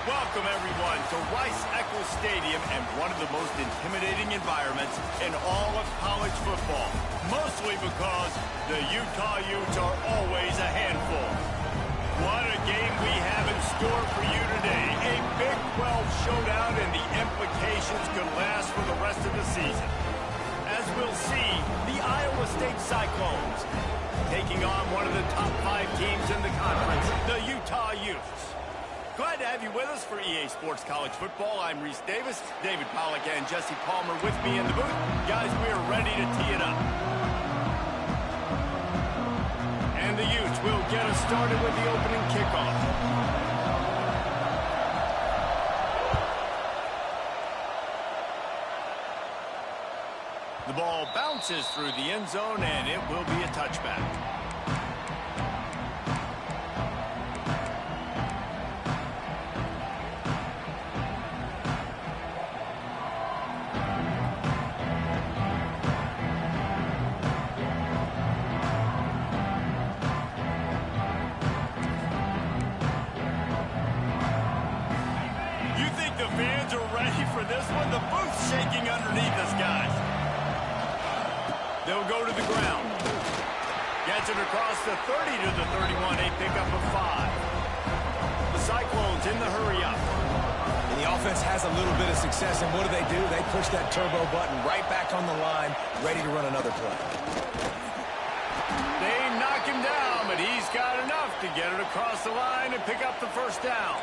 Welcome, everyone, to Rice-Eccles Stadium and one of the most intimidating environments in all of college football, mostly because the Utah Utes are always a handful. What a game we have in store for you today. A Big 12 showdown, and the implications could last for the rest of the season. As we'll see, the Iowa State Cyclones taking on one of the top 5 teams in the conference, the Utah Utes. Glad to have you with us for EA Sports College Football. I'm Reese Davis, David Pollack and Jesse Palmer with me in the booth. Guys, we are ready to tee it up. And the Utes will get us started with the opening kickoff. The ball bounces through the end zone, and it will be a touchback. For this one, the booth's shaking underneath us, guys. They'll go to the ground. Gets it across the 30 to the 31, a pickup of 5. The Cyclones in the hurry up. And the offense has a little bit of success, and what do? They push that turbo button right back on the line, ready to run another play. They knock him down, but he's got enough to get it across the line and pick up the first down.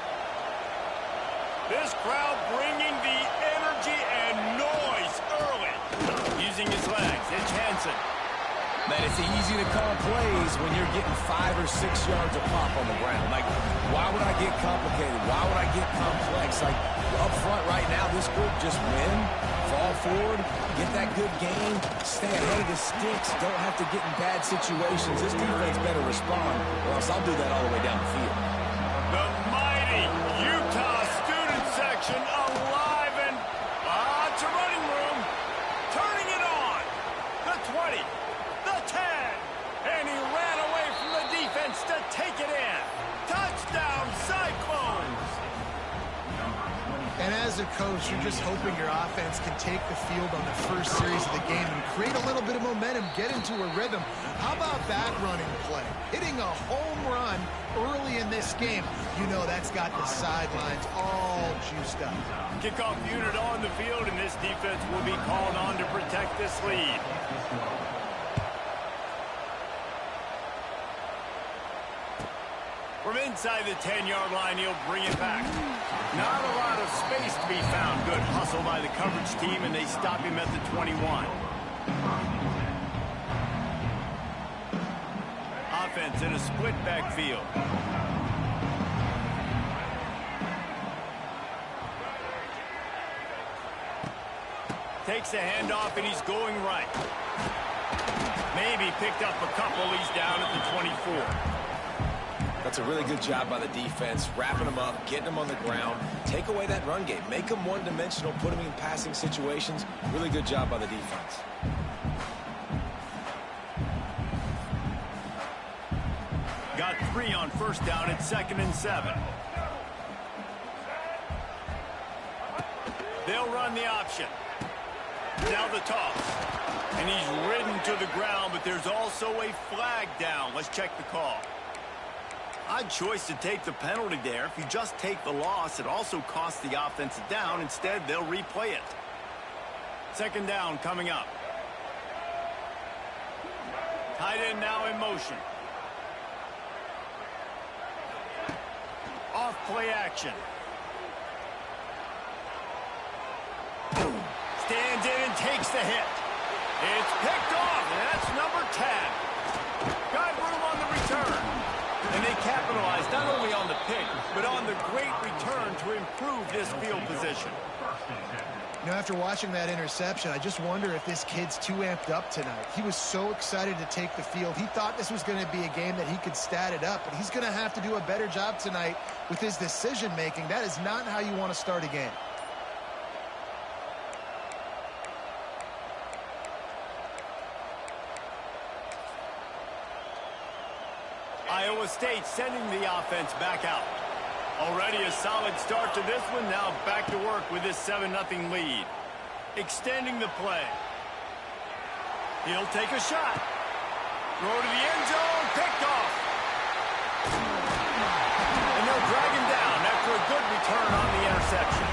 This crowd bringing the energy and noise early. Using his legs, it's Hansen. Man, it's easy to call plays when you're getting 5 or 6 yards of pop on the ground. Like, why would I get complicated? Why would I get complex? Like, up front right now, this group just win, fall forward, get that good game, stay ahead of the sticks, don't have to get in bad situations. This defense better respond, or else I'll do that all the way down the field. The mighty Utah student section alive, and it's a running room. Turning it on. The 20, the 10, and he ran away from the defense to take it in. Touchdown, Cyclones. And as a coach, you're just hoping your offense can take the field on the first series of the game and create a little bit of momentum, get into a rhythm. How about that running play? Hitting a home run early in this game. You know that's got the sidelines all juiced up. Kickoff unit on the field, and this defense will be called on to protect this lead. From inside the 10-yard line, he'll bring it back. Not a lot of space to be found. Good hustle by the coverage team, and they stop him at the 21. Offense in a split backfield. Takes the handoff, and he's going right. Maybe picked up a couple. He's down at the 24. That's a really good job by the defense, wrapping them up, getting them on the ground. Take away that run game. Make them one-dimensional, put them in passing situations. Really good job by the defense. Got 3 on first down at 2nd and 7. They'll run the option. Now the toss. And he's ridden to the ground, but there's also a flag down. Let's check the call. Odd choice to take the penalty there. If you just take the loss, it also costs the offense a down. Instead, they'll replay it. 2nd down coming up. Tight end now in motion. Off play action. Stands in and takes the hit. It's picked off, and that's number 10. Got room on the return. And they capitalized not only on the pick, but on the great return to improve this field position. You know, after watching that interception, I just wonder if this kid's too amped up tonight. He was so excited to take the field. He thought this was going to be a game that he could stat it up, but he's going to have to do a better job tonight with his decision-making. That is not how you want to start a game. Iowa State sending the offense back out. Already a solid start to this one. Now back to work with this 7-0 lead. Extending the play. He'll take a shot. Throw to the end zone. Picked off. And they'll drag him down after a good return on the interception.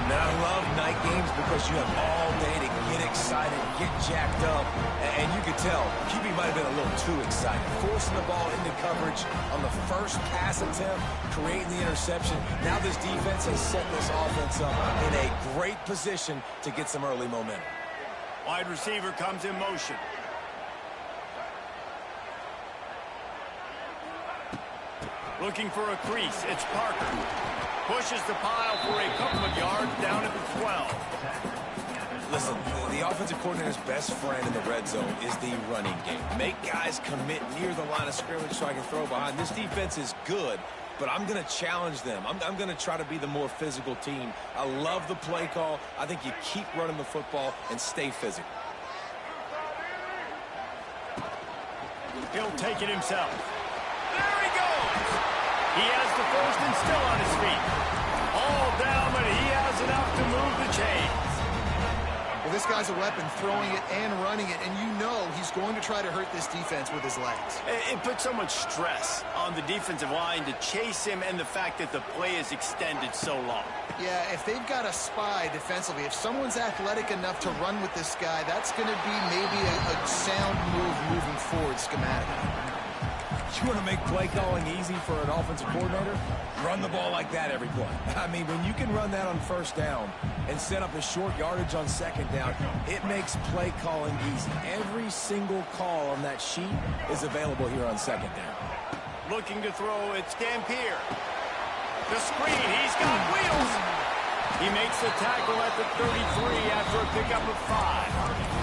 Now, I love night games because you have all day to get excited, get jacked up, and you can tell QB might have been a little too excited. Forcing the ball into coverage on the first pass attempt, creating the interception. Now this defense has set this offense up in a great position to get some early momentum. Wide receiver comes in motion. Looking for a crease. It's Parker. Pushes the pile for a couple of yards down at the 12. Listen, the offensive coordinator's best friend in the red zone is the running game. Make guys commit near the line of scrimmage so I can throw behind. This defense is good, but I'm going to challenge them. I'm going to try to be the more physical team. I love the play call. I think you keep running the football and stay physical. He'll take it himself. There he goes. He has the first and still on his feet. All down, but he has enough to move the chains. Well, this guy's a weapon, throwing it and running it, and you know he's going to try to hurt this defense with his legs. It puts so much stress on the defensive line to chase him, and the fact that the play is extended so long. Yeah, if they've got a spy defensively, if someone's athletic enough to run with this guy, that's going to be maybe a sound move moving forward schematically. You want to make play calling easy for an offensive coordinator? Run the ball like that every play. I mean, when you can run that on first down and set up a short yardage on second down, it makes play calling easy. Every single call on that sheet is available here on second down. Looking to throw, it's Dampier. The screen, he's got wheels. He makes the tackle at the 33 after a pickup of 5.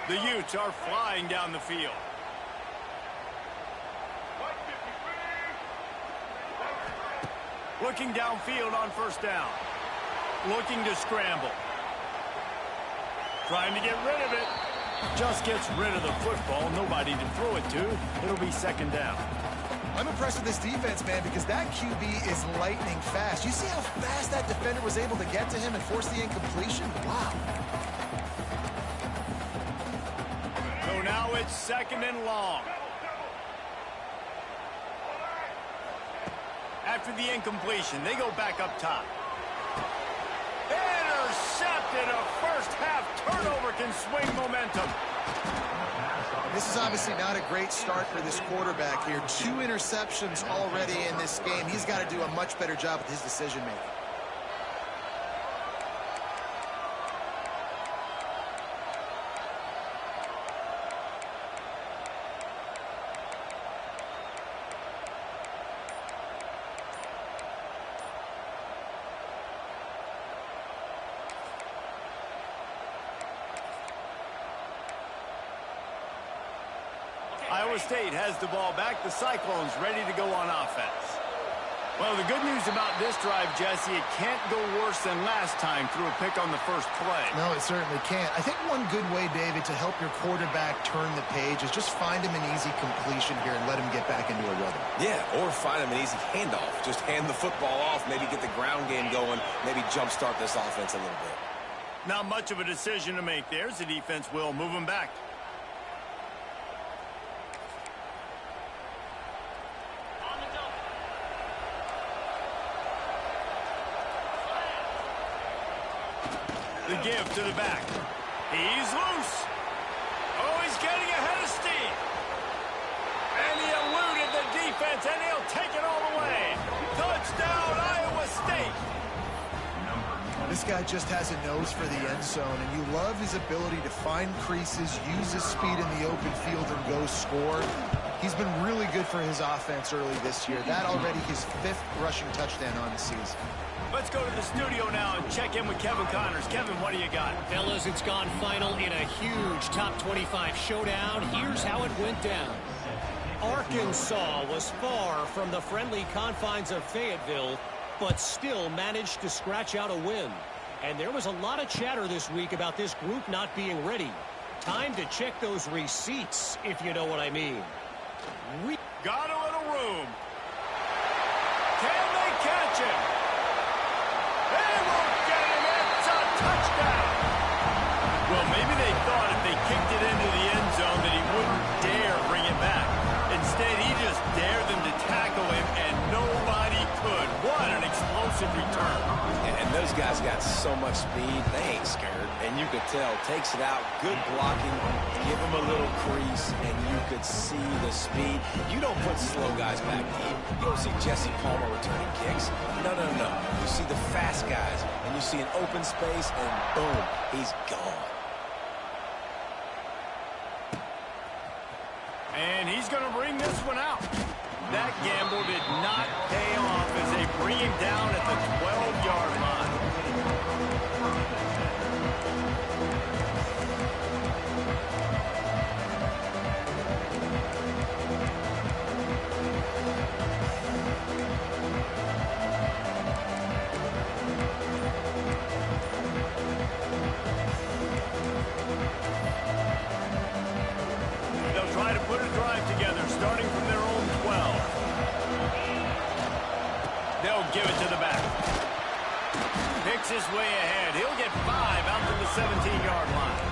The Utes are flying down the field. Looking downfield on first down. Looking to scramble. Trying to get rid of it. Just gets rid of the football. Nobody to throw it to. It'll be second down. I'm impressed with this defense, man, because that QB is lightning fast. You see how fast that defender was able to get to him and force the incompletion? Wow. So now it's second and long. After the incompletion, they go back up top. Intercepted. A first half turnover can swing momentum. This is obviously not a great start for this quarterback here. 2 interceptions already in this game. He's got to do a much better job with his decision-making. Iowa State has the ball back. The Cyclones ready to go on offense. Well, the good news about this drive, Jesse, it can't go worse than last time through a pick on the first play. No, it certainly can't. I think one good way, David, to help your quarterback turn the page is just find him an easy completion here and let him get back into a rhythm. Yeah, or find him an easy handoff. Just hand the football off, maybe get the ground game going, maybe jumpstart this offense a little bit. Not much of a decision to make there. The defense will move him back. The give to the back. He's loose. Oh, he's getting ahead of steam. And he eluded the defense, and he'll take it all the way. Touchdown, Iowa State. This guy just has a nose for the end zone, and you love his ability to find creases, use his speed in the open field, and go score. He's been really good for his offense early this year. That already his 5th rushing touchdown on the season. Let's go to the studio now and check in with Kevin Connors. Kevin, what do you got? Fellas, it's gone final in a huge top 25 showdown. Here's how it went down. Arkansas was far from the friendly confines of Fayetteville, but still managed to scratch out a win. And there was a lot of chatter this week about this group not being ready. Time to check those receipts, if you know what I mean. Got a little room. Can they catch him? They won't get him. It's a touchdown. Well, maybe they thought if they kicked it into the end zone that he wouldn't dare bring it back. Instead, he just dared them to tackle him, and nobody could. What an explosive return. And those guys got so much speed, they ain't scared. And you could tell, takes it out, good blocking, give him a little crease, and you could see the speed. You don't put slow guys back deep. You don't see Jesse Palmer returning kicks. No, no, no. You see the fast guys, and you see an open space, and boom, he's gone. And he's going to bring this one out. That gamble did not pay off as they bring him down at the 12-yard line. They'll try to put a drive together, starting from their own 12. They'll give it to the back. Picks his way ahead. He'll get 5 out to the 17-yard line.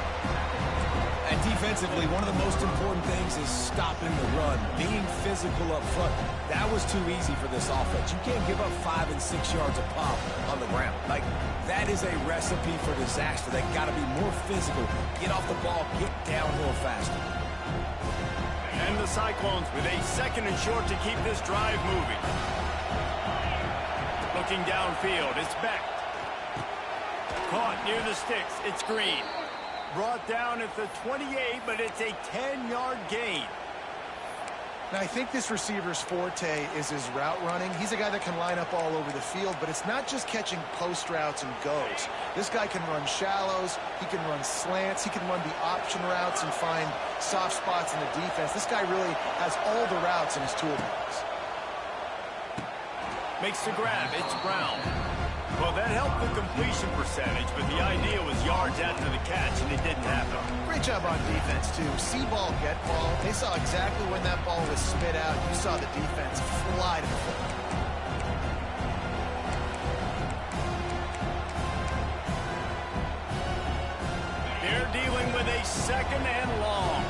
And defensively, one of the most important things is stopping the run, being physical up front. That was too easy for this offense. You can't give up 5 and 6 yards a pop on the ground. Like, that is a recipe for disaster. They got to be more physical, get off the ball, get downhill faster. And the Cyclones with a 2nd and short to keep this drive moving. Looking downfield, it's Beck. Caught near the sticks, it's Green. Brought down at the 28, but it's a 10-yard gain. Now, I think this receiver's forte is his route running. He's a guy that can line up all over the field, but it's not just catching post routes and goes. This guy can run shallows, he can run slants, he can run the option routes and find soft spots in the defense. This guy really has all the routes in his toolbox. Makes the grab, it's Brown. Well, that helped the completion percentage, but the idea was yards after the catch, and it didn't happen. Great job on defense, too. See ball, get ball. They saw exactly when that ball was spit out. You saw the defense fly to the football. They're dealing with a 2nd and long.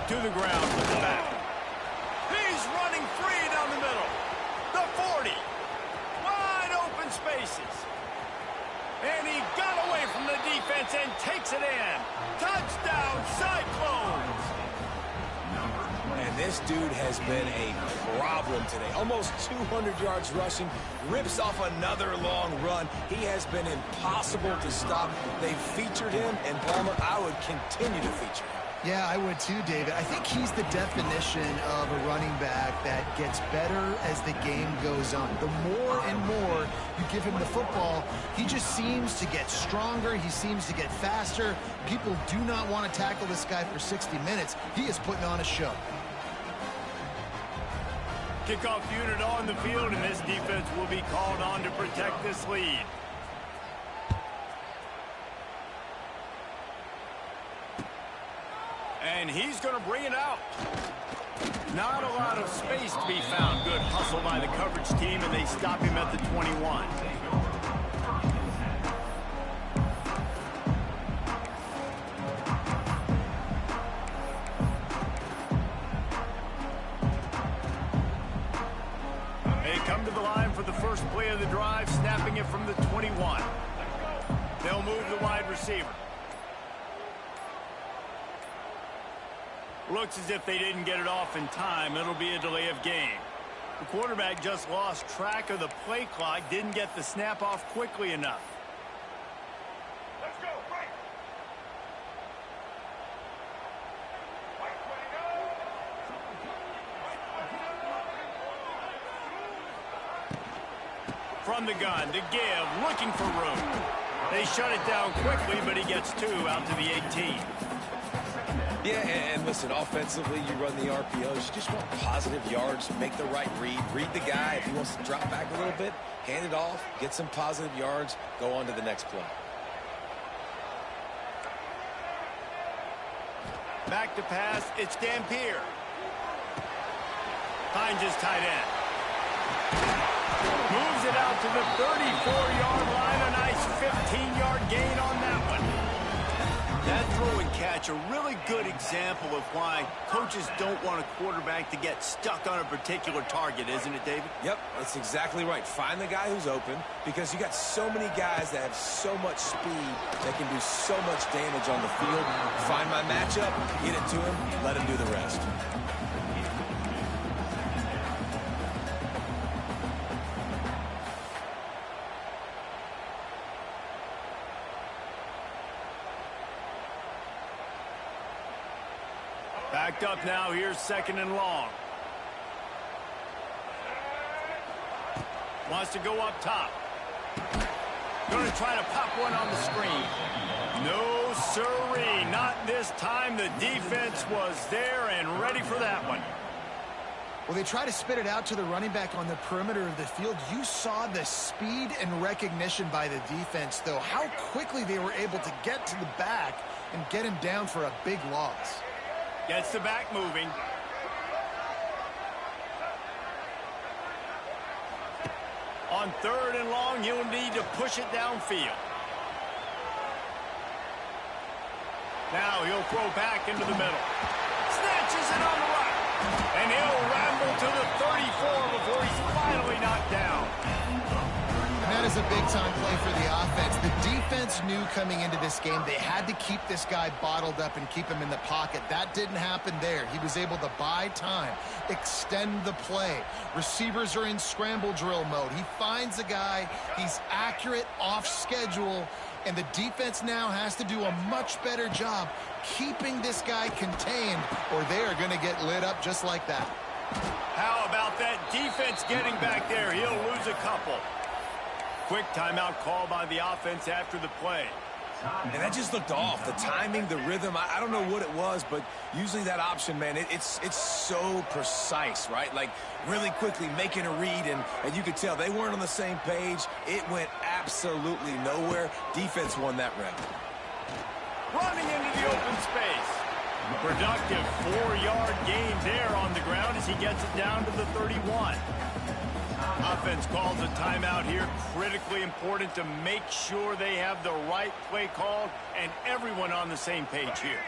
To the ground with the back. He's running free down the middle. The 40. Wide open spaces. And he got away from the defense and takes it in. Touchdown, Cyclones. And this dude has been a problem today. Almost 200 yards rushing. Rips off another long run. He has been impossible to stop. They've featured him, and Palmer, I would continue to feature him. Yeah, I would too, David. I think he's the definition of a running back that gets better as the game goes on. The more and more you give him the football, he just seems to get stronger. He seems to get faster. People do not want to tackle this guy for 60 minutes. He is putting on a show. Kickoff unit on the field, and this defense will be called on to protect this lead. And he's going to bring it out. Not a lot of space to be found. Good hustle by the coverage team, and they stop him at the 21. They come to the line for the first play of the drive, snapping it from the 21. They'll move the wide receiver. Looks as if they didn't get it off in time. It'll be a delay of game. The quarterback just lost track of the play clock, didn't get the snap off quickly enough. Let's go, right. From the gun, to give, looking for room. They shut it down quickly, but he gets 2 out to the 18. Yeah, and listen, offensively, you run the RPOs. You just want positive yards, make the right read the guy. If he wants to drop back a little bit, hand it off, get some positive yards, go on to the next play. Back to pass, it's Dampier. Finds his tight end. Moves it out to the 34-yard line. A nice 15-yard gain on that one. That throw and catch, a really good example of why coaches don't want a quarterback to get stuck on a particular target, isn't it, David? Yep, that's exactly right. Find the guy who's open, because you got so many guys that have so much speed that can do so much damage on the field. Find my matchup, get it to him, let him do the rest. Backed up now, here's 2nd and long. Wants to go up top. Going to try to pop one on the screen. No siree, not this time. The defense was there and ready for that one. Well, they try to spit it out to the running back on the perimeter of the field. You saw the speed and recognition by the defense, though. How quickly they were able to get to the back and get him down for a big loss. Gets the back moving. On 3rd and long, he'll need to push it downfield. Now he'll throw back into the middle. Snatches it on the right. And he'll ramble to the 34 before he's finally knocked down. And that is a big-time play for the offense. The defense knew coming into this game they had to keep this guy bottled up and keep him in the pocket. That didn't happen there. He was able to buy time, extend the play. Receivers are in scramble drill mode. He finds a guy. He's accurate, off schedule, and the defense now has to do a much better job keeping this guy contained, or they are going to get lit up just like that. How about that defense getting back there? He'll lose a couple. Quick timeout call by the offense after the play. And that just looked off. The timing, the rhythm, I don't know what it was, but usually that option, man, it's so precise, right? Like, really quickly making a read, and you could tell they weren't on the same page. It went absolutely nowhere. Defense won that rep. Running into the open space. Productive 4-yard gain there on the ground as he gets it down to the 31. Offense calls a timeout here. Critically important to make sure they have the right play called and everyone on the same page here.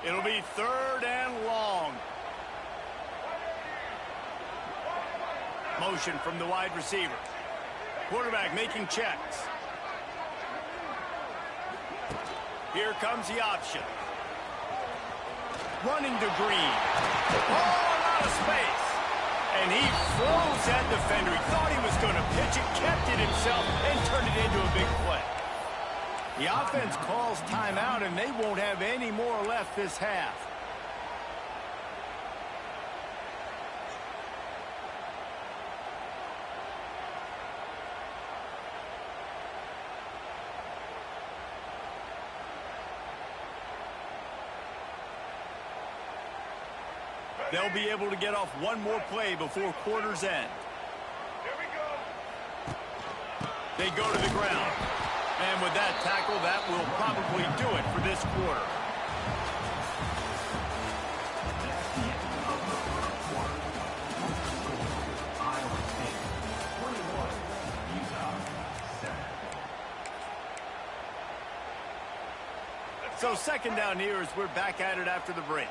It'll be 3rd and long. Motion from the wide receiver. Quarterback making checks. Here comes the option. Running to Green. Oh, out of space. And he froze that defender. He thought he was going to pitch it, kept it himself, and turned it into a big play. The offense calls timeout, and they won't have any more left this half. They'll be able to get off one more play before quarter's end. They go to the ground. And with that tackle, that will probably do it for this quarter. So 2nd down here as we're back at it after the break.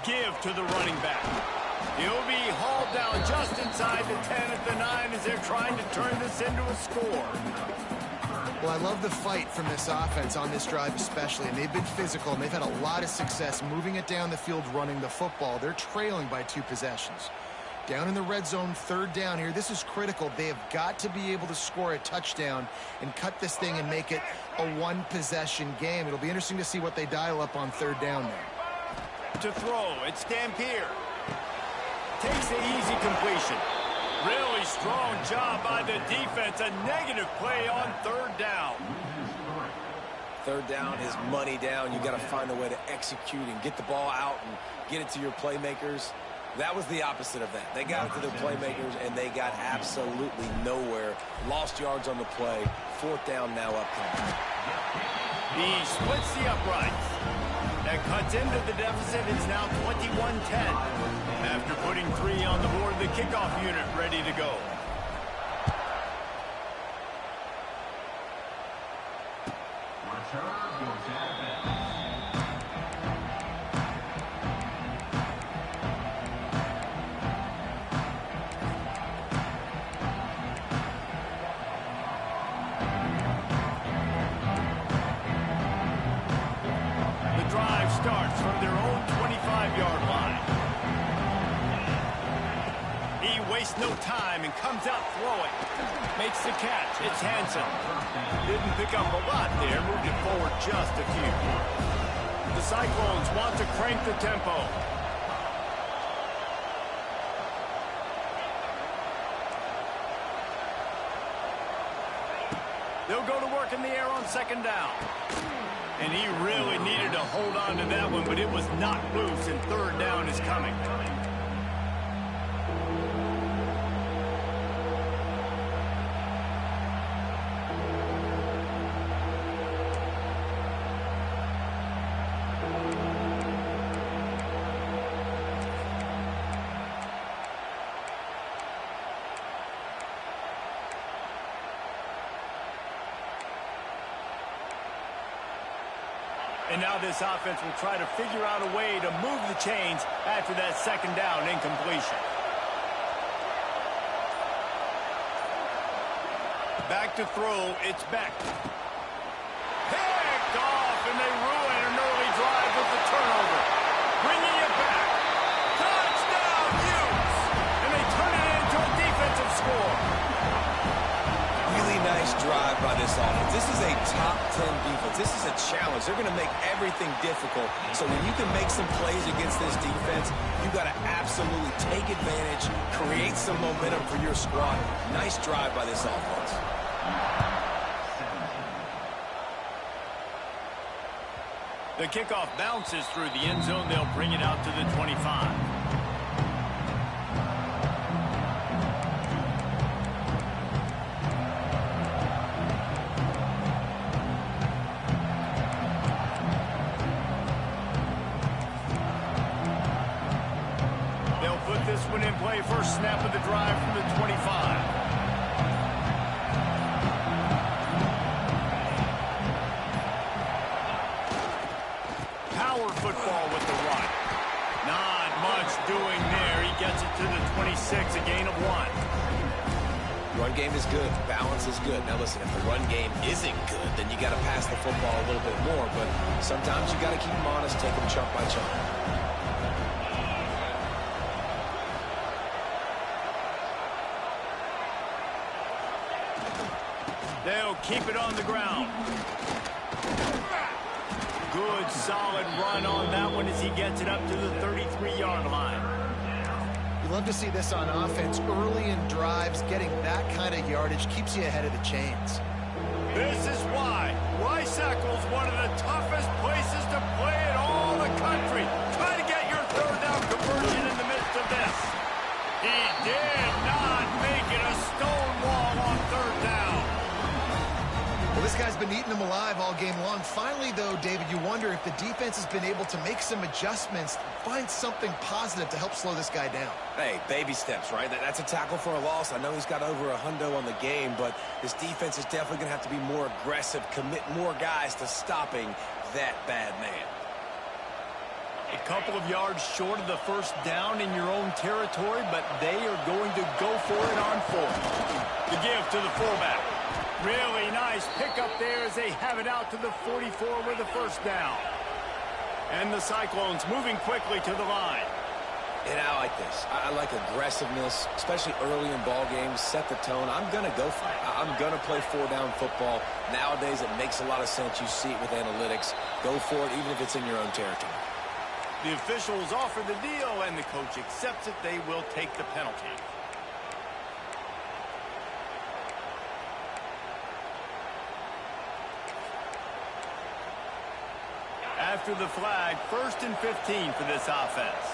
Give to the running back. He'll be hauled down just inside the 10 at the 9 as they're trying to turn this into a score. Well, I love the fight from this offense on this drive especially, and they've been physical, and they've had a lot of success moving it down the field, running the football. They're trailing by 2 possessions. Down in the red zone, 3rd down here. This is critical. They have got to be able to score a touchdown and cut this thing and make it a 1-possession game. It'll be interesting to see what they dial up on 3rd down there. To throw, it's Dampier. Takes the easy completion. Really strong job by the defense. A negative play on 3rd down. Third down is money down. You got to find a way to execute and get the ball out and get it to your playmakers. That was the opposite of that. They got it to their playmakers, and they got absolutely nowhere. Lost yards on the play. Fourth down now upcoming. He splits the uprights. That cuts into the deficit. It's now 21-10. After putting 3 on the board, the kickoff unit ready to go. Starts from their own 25-yard line. He wastes no time and comes out throwing. Makes the catch. It's Hansen. Didn't pick up a lot there. Moved it forward just a few. The Cyclones want to crank the tempo. They'll go to work in the air on second down. And he really needed to hold on to that one, but it was knocked loose, and third down is coming. And now this offense will try to figure out a way to move the chains after that second down incompletion. Back to throw, it's Beck. Picked off, and they ruin an early drive with the turnover. Bringing it back. Touchdown, Utes! And they turn it into a defensive score. Really nice drive by this offense. This is a top 10 defense. This is a challenge. They're going to make everything difficult. So when you can make some plays against this defense, you got to absolutely take advantage, create some momentum for your squad. Nice drive by this offense. The kickoff bounces through the end zone. They'll bring it out to the 25. This one in play, first snap of the drive from the 25. Power football with the run. Not much doing there. He gets it to the 26, a gain of 1. Run game is good. Balance is good. Now listen, if the run game isn't good, then you got to pass the football a little bit more. But sometimes you got to keep them honest, take them chunk by chunk. They'll keep it on the ground. Good, solid run on that one as he gets it up to the 33-yard line. You love to see this on offense. Early in drives, getting that kind of yardage keeps you ahead of the chains. This is why Rice-Eccles, one of the toughest places to play in all the country. Try to get your third down conversion in the midst of this. He did not make it a stone wall on third down. Well, this guy's been eating them alive all game long. Finally, though, David, you wonder if the defense has been able to make some adjustments, find something positive to help slow this guy down. Hey, baby steps, right? That's a tackle for a loss. I know he's got over a hundo on the game, but this defense is definitely going to have to be more aggressive, commit more guys to stopping that bad man. A couple of yards short of the first down in your own territory, but they are going to go for it on fourth. The give to the fullback. Really nice pickup there as they have it out to the 44 with the first down. And the Cyclones moving quickly to the line. And I like this. I like aggressiveness, especially early in ball games. Set the tone. I'm going to go for it. I'm going to play four-down football. Nowadays, it makes a lot of sense. You see it with analytics. Go for it, even if it's in your own territory. The officials offer the deal, and the coach accepts it. They will take the penalty. After the flag, 1st and 15 for this offense.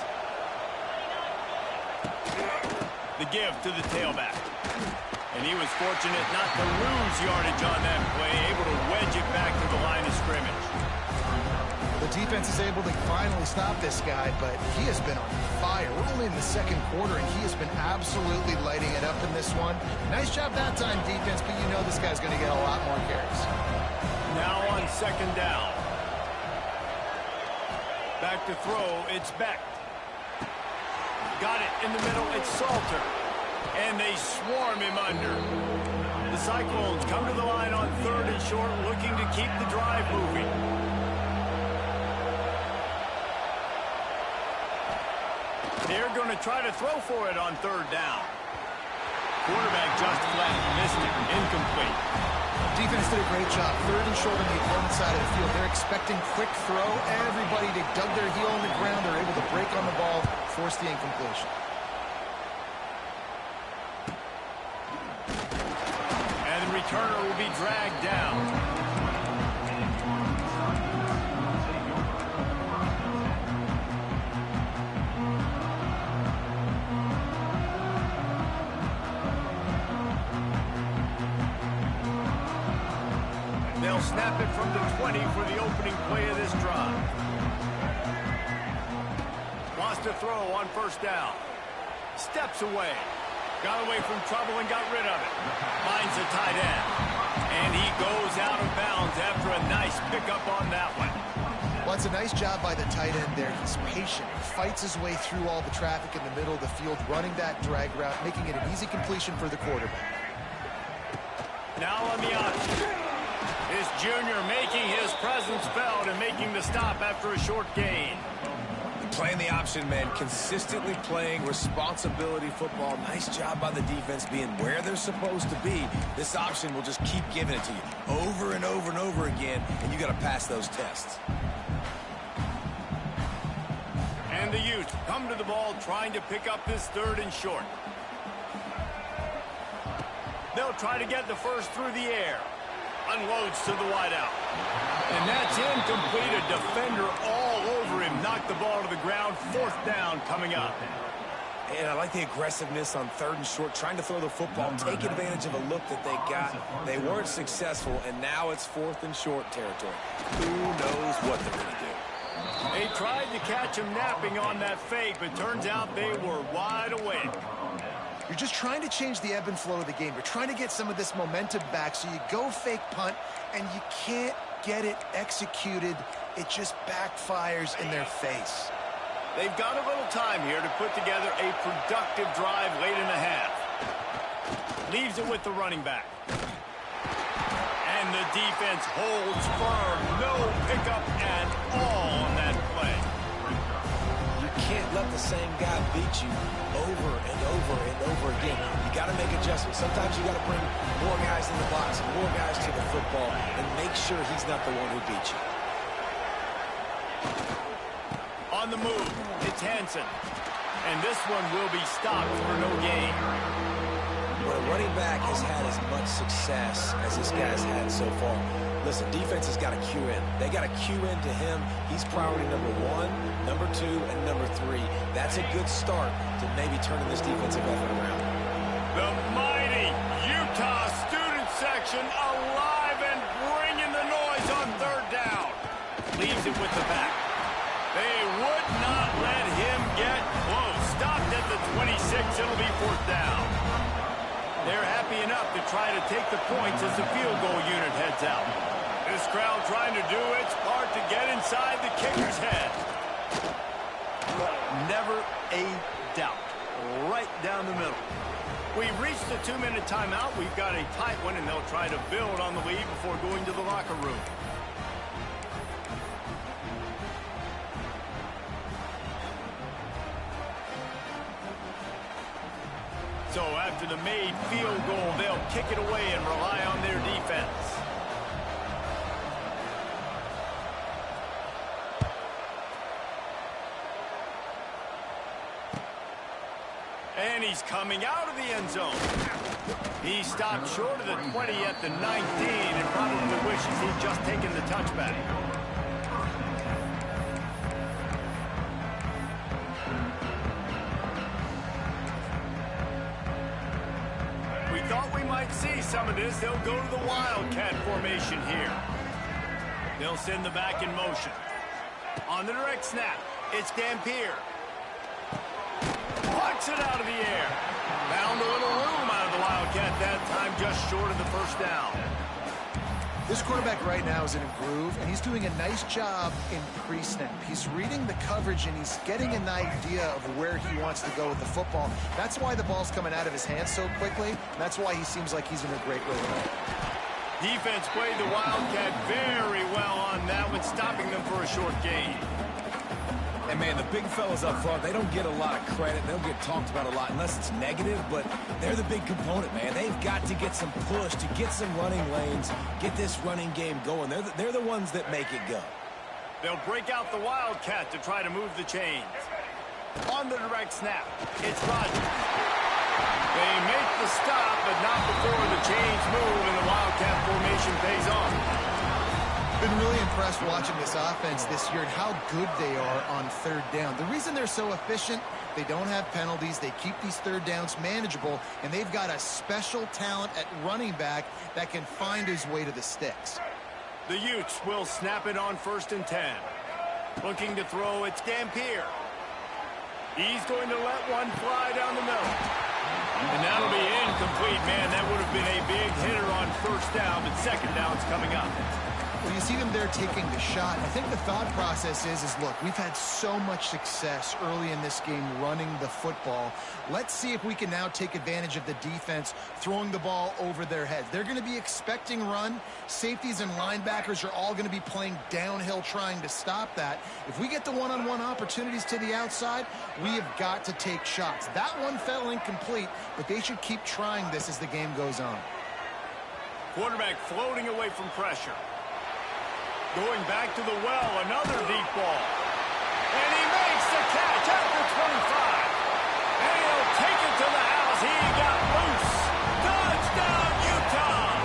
The give to the tailback. And he was fortunate not to lose yardage on that play, able to wedge it back to the line of scrimmage. The defense is able to finally stop this guy, but he has been on fire. We're only in the second quarter, and he has been absolutely lighting it up in this one. Nice job that time, defense, but you know this guy's going to get a lot more carries. Now on 2nd down. Back to throw, it's Beck. Got it in the middle, it's Salter. And they swarm him under. The Cyclones come to the line on 3rd and short, looking to keep the drive moving. They're going to try to throw for it on 3rd down. Quarterback just flat, missed it, incomplete. Defense did a great job. 3rd and short on the opponent's side of the field. They're expecting quick throw. Everybody, they dug their heel on the ground. They're able to break on the ball, force the incompletion. And the returner will be dragged down. They'll snap it from the 20 for the opening play of this drive. Wants to throw on 1st down. Steps away. Got away from trouble and got rid of it. Finds the tight end. And he goes out of bounds after a nice pickup on that one. Well, it's a nice job by the tight end there. He's patient. He fights his way through all the traffic in the middle of the field, running that drag route, making it an easy completion for the quarterback. Now on the option. This junior making his presence felt and making the stop after a short gain. Playing the option, man. Consistently playing responsibility football. Nice job by the defense being where they're supposed to be. This option will just keep giving it to you over and over and over again, and you got to pass those tests. And the Utes come to the ball trying to pick up this 3rd and short. They'll try to get the first through the air. Unloads to the wideout. And that's incomplete. A defender all over him. Knocked the ball to the ground. 4th down coming up. And I like the aggressiveness on 3rd and short, trying to throw the football, take advantage of a look that they got. They weren't successful, and now it's 4th and short territory. Who knows what they're going to do? They tried to catch him napping on that fake, but turns out they were wide awake. You're just trying to change the ebb and flow of the game. You're trying to get some of this momentum back, so you go fake punt, and you can't get it executed. It just backfires in their face. They've got a little time here to put together a productive drive late in the half. Leaves it with the running back. And the defense holds firm. No pickup at all on that play. You can't let the same guy beat you over and over and over again. You got to make adjustments. Sometimes you got to bring more guys in the box, more guys to the football, and make sure he's not the one who beat you. On the move, it's Hansen. And this one will be stopped for no gain. When a running back has had as much success as this guy's had so far, listen, defense has got to cue in. They got to cue in to him. He's priority number 1, number 2, and number 3. That's a good start to maybe turning this defensive effort around. The mighty Utah student section alive and bringing the noise on 3rd down. Leaves it with the back. They would not let him get close. Stopped at the 26. It'll be 4th down. They're happy enough to try to take the points as the field goal unit heads out. This crowd trying to do its part to get inside the kicker's head. Never a doubt. Right down the middle. We've reached the 2-minute timeout. We've got a tight one, and they'll try to build on the lead before going to the locker room. So after the made field goal, they'll kick it away and rely on their defense. And he's coming out of the end zone. He stopped short of the 20 at the 19 and probably wishes he'd just taken the touchback. we thought we might see some of this. They'll go to the Wildcat formation here. They'll send the back in motion. On the direct snap, it's Dampier. Puts it out of the air. Found a little room out of the Wildcat that time, just short of the first down. This quarterback right now is in a groove, and he's doing a nice job in pre-snap. He's reading the coverage, and he's getting an idea of where he wants to go with the football. That's why the ball's coming out of his hands so quickly, and that's why he seems like he's in a great rhythm. Defense played the Wildcat very well on that one, stopping them for a short gain. And, man, the big fellas up front, they don't get a lot of credit. They don't get talked about a lot unless it's negative, but they're the big component, man. They've got to get some push, to get some running lanes, get this running game going. They're the ones that make it go. They'll break out the Wildcat to try to move the chains. On the direct snap, it's Rodgers. They make the stop, but not before the chains move and the Wildcat formation pays off. Been really impressed watching this offense this year and how good they are on third down. The reason they're so efficient, they don't have penalties, they keep these third downs manageable, and they've got a special talent at running back that can find his way to the sticks. The Utes will snap it on 1st and 10. Looking to throw, it's Dampier. He's going to let one fly down the middle. And that'll be incomplete, man. That would have been a big hitter on 1st down, but 2nd down's coming up. Well, you see them there taking the shot. I think the thought process is look, we've had so much success early in this game running the football. Let's see if we can now take advantage of the defense throwing the ball over their heads. They're going to be expecting run. Safeties and linebackers are all going to be playing downhill trying to stop that. If we get the one-on-one opportunities to the outside, we have got to take shots. That one fell incomplete, but they should keep trying this as the game goes on. Quarterback floating away from pressure. Going back to the well, another deep ball. And he makes the catch at the 25. And he'll take it to the house. He got loose. Touchdown, Utah!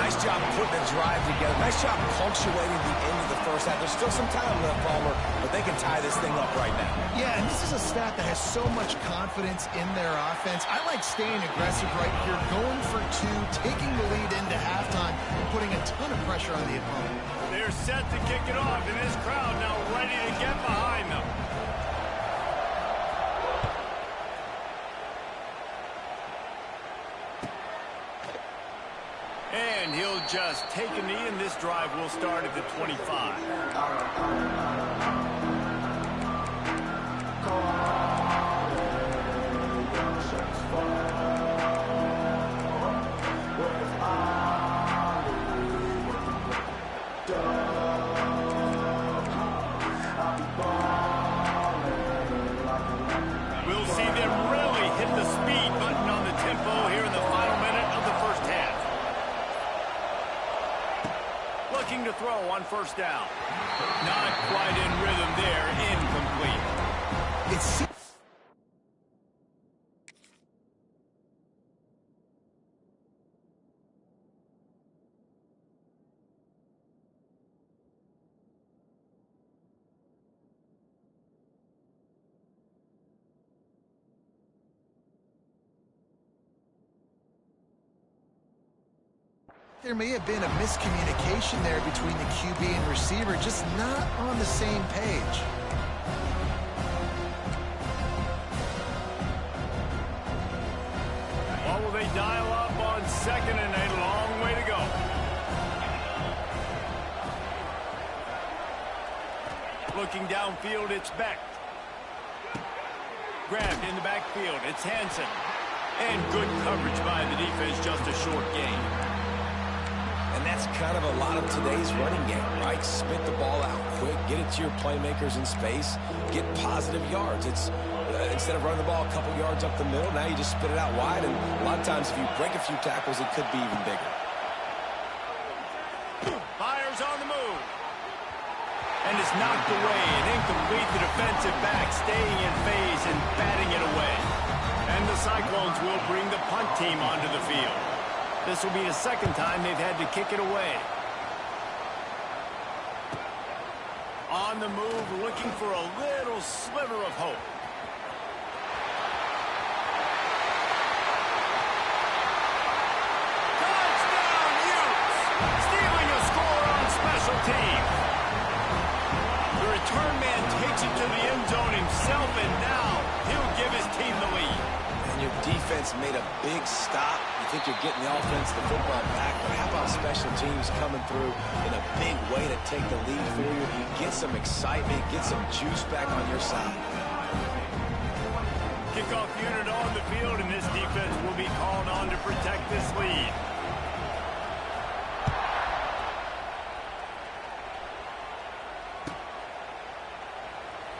Nice job putting the drive together. Nice job punctuating the end of the first half. There's still some time left, Palmer, but they can tie this thing up right now. Yeah, and this is a staff that has so much confidence in their offense. I like staying aggressive right here, going for two, taking the lead into halftime, and putting a ton of pressure on the opponent. They're set to kick it off, and this crowd now ready to get behind them. And he'll just take a knee, and this drive will start at the 25. We'll see them really hit the speed button on the tempo here in the final minute of the first half. Looking to throw on 1st down. Not quite in rhythm there. Incomplete. It's there may have been a miscommunication there between the QB and receiver, just not on the same page. What will they dial up on 2nd and a long way to go? Looking downfield, it's Beck. Grabbed in the backfield, it's Hansen. And good coverage by the defense, just a short gain. And that's kind of a lot of today's running game, right? Spit the ball out quick, get it to your playmakers in space, get positive yards. It's instead of running the ball a couple yards up the middle, now you just spit it out wide, and a lot of times if you break a few tackles, it could be even bigger. Fires on the move. And it's knocked away and incomplete. The defensive back staying in phase and batting it away. And the Cyclones will bring the punt team onto the field. This will be the 2nd time they've had to kick it away. On the move, looking for a little sliver of hope. special teams. The return man takes it to the end zone himself, and now he'll give his team the lead. And your defense made a big stop. You think you're getting the offense, the football back, but how about special teams coming through in a big way to take the lead for you? Get some excitement, get some juice back on your side. Kickoff unit on the field, and this defense will be called on to protect this lead.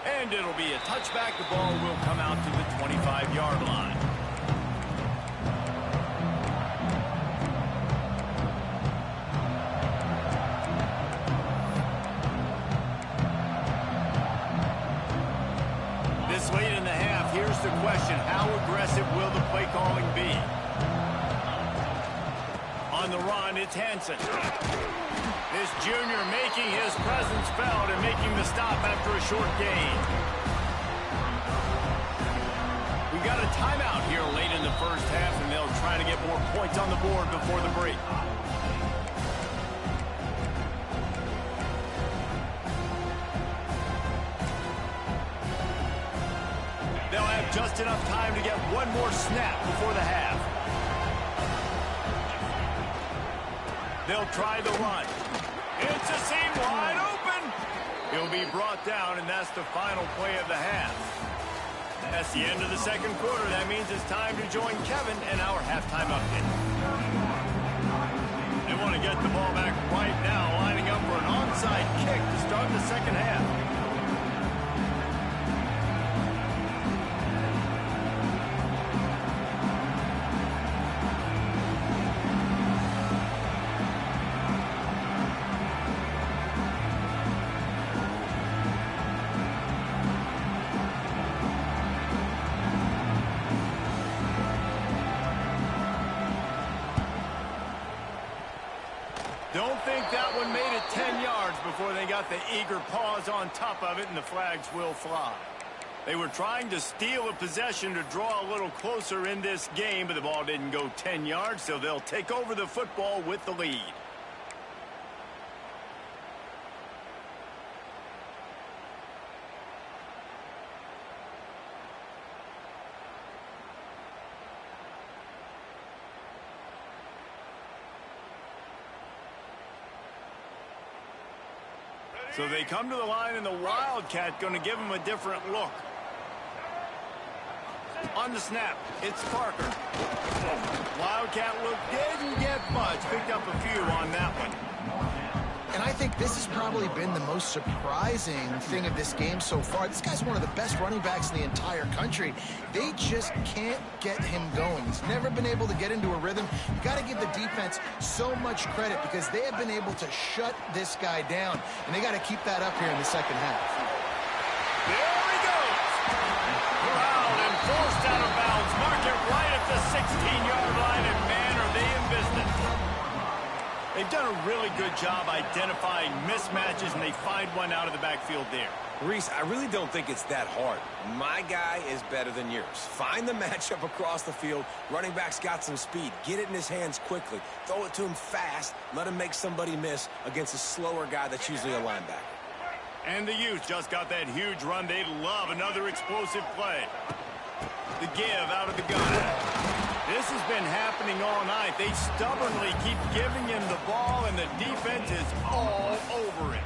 And it'll be a touchback. The ball will come out to the 25-yard line. This late in the half, here's the question. How aggressive will the play calling be? On the run, it's Hansen. This junior making his presence felt and making the stop after a short gain. We got a timeout here late in the first half, and they'll try to get more points on the board before the break. They'll have just enough time to get one more snap before the half. They'll try the run. It's a seam wide open. He'll be brought down, and that's the final play of the half. That's the end of the second quarter. That means it's time to join Kevin in our halftime update. They want to get the ball back right now, lining up for an onside kick to start the second half. Don't think that one made it 10 yards before they got the eager paws on top of it, and the flags will fly. They were trying to steal a possession to draw a little closer in this game, but the ball didn't go 10 yards, so they'll take over the football with the lead. So they come to the line, and the Wildcat going to give them a different look. On the snap, it's Parker. Wildcat look didn't get much. Picked up a few on that one. And I think this has probably been the most surprising thing of this game so far. This guy's one of the best running backs in the entire country. They just can't get him going. He's never been able to get into a rhythm. You got to give the defense so much credit because they have been able to shut this guy down. And they got to keep that up here in the second half. There he goes. Corralled and forced out of bounds. Mark it right at the 16-yard line, and man, are they in business. They've done a really good job identifying mismatches, and they find one out of the backfield there. Reese, I really don't think it's that hard. My guy is better than yours. Find the matchup across the field. Running back's got some speed. Get it in his hands quickly. Throw it to him fast. Let him make somebody miss against a slower guy that's usually a linebacker. And the youth just got that huge run. They love another explosive play. The give out of the gun. This has been happening all night. They stubbornly keep giving him the ball, and the defense is all over it.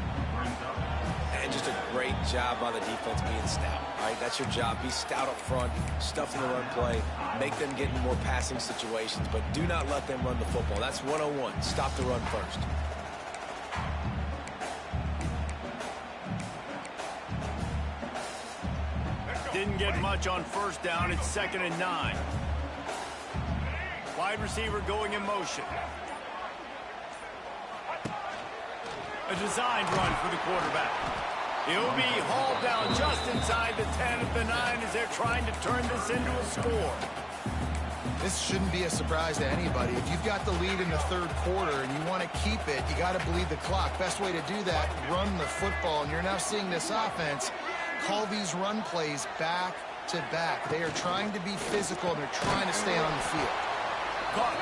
And just a great job by the defense being stout. All right, that's your job. Be stout up front, stuff in the run play, make them get in more passing situations, but do not let them run the football. That's 101. Stop the run first. Didn't get much on first down. It's 2nd and 9. Wide receiver going in motion. A designed run for the quarterback. He'll be hauled down just inside the 10 at the 9 as they're trying to turn this into a score. This shouldn't be a surprise to anybody. If you've got the lead in the third quarter and you want to keep it, you got to bleed the clock. Best way to do that, run the football. And you're now seeing this offense call these run plays back to back. They are trying to be physical, and they're trying to stay on the field. Caught